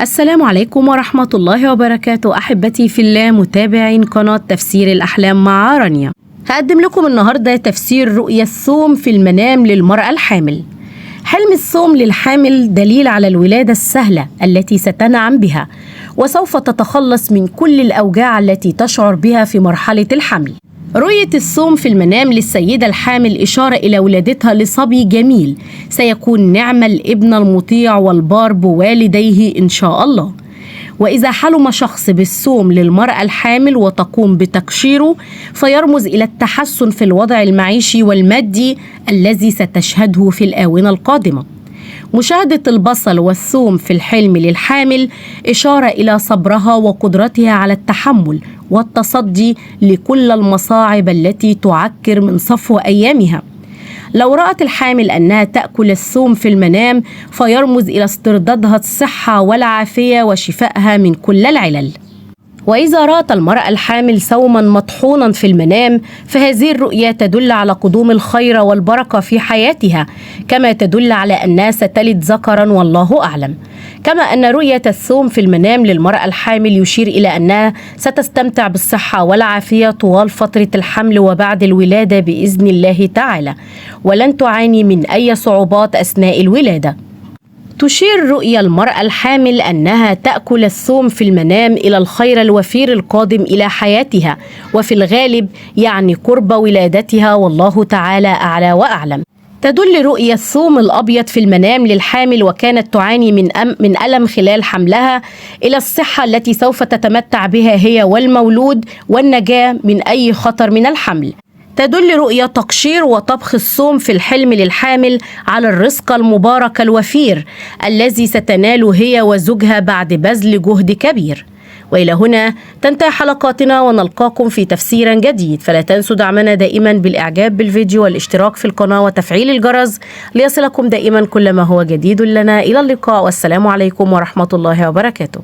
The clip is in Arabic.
السلام عليكم ورحمة الله وبركاته، أحبتي في الله متابعين قناة تفسير الأحلام مع رانيا. هقدم لكم النهاردة تفسير رؤيا الثوم في المنام للمرأة الحامل. حلم الثوم للحامل دليل على الولادة السهلة التي ستنعم بها، وسوف تتخلص من كل الأوجاع التي تشعر بها في مرحلة الحمل. رؤية الثوم في المنام للسيدة الحامل إشارة إلى ولادتها لصبي جميل سيكون نعم الابن المطيع والبار بوالديه إن شاء الله. وإذا حلم شخص بالثوم للمرأة الحامل وتقوم بتقشيره فيرمز إلى التحسن في الوضع المعيشي والمادي الذي ستشهده في الآونة القادمة. مشاهدة البصل والثوم في الحلم للحامل إشارة إلى صبرها وقدرتها على التحمل والتصدي لكل المصاعب التي تعكر من صفو أيامها. لو رأت الحامل أنها تأكل الثوم في المنام فيرمز إلى استردادها الصحة والعافية وشفائها من كل العلل. وإذا رأت المرأة الحامل ثوما مطحونا في المنام فهذه الرؤيا تدل على قدوم الخير والبركة في حياتها، كما تدل على أنها ستلد ذكرا والله أعلم. كما أن رؤية الثوم في المنام للمرأة الحامل يشير إلى أنها ستستمتع بالصحة والعافية طوال فترة الحمل وبعد الولادة بإذن الله تعالى، ولن تعاني من أي صعوبات أثناء الولادة. تشير رؤيا المرأة الحامل أنها تأكل الثوم في المنام إلى الخير الوفير القادم إلى حياتها، وفي الغالب يعني قرب ولادتها والله تعالى أعلى وأعلم. تدل رؤيا الثوم الأبيض في المنام للحامل وكانت تعاني من ألم خلال حملها إلى الصحة التي سوف تتمتع بها هي والمولود والنجاة من أي خطر من الحمل. تدل رؤيا تقشير وطبخ الثوم في الحلم للحامل على الرزق المبارك الوفير الذي ستناله هي وزوجها بعد بذل جهد كبير. وإلى هنا تنتهي حلقاتنا ونلقاكم في تفسير جديد، فلا تنسوا دعمنا دائما بالإعجاب بالفيديو والاشتراك في القناة وتفعيل الجرس ليصلكم دائما كل ما هو جديد لنا. إلى اللقاء والسلام عليكم ورحمة الله وبركاته.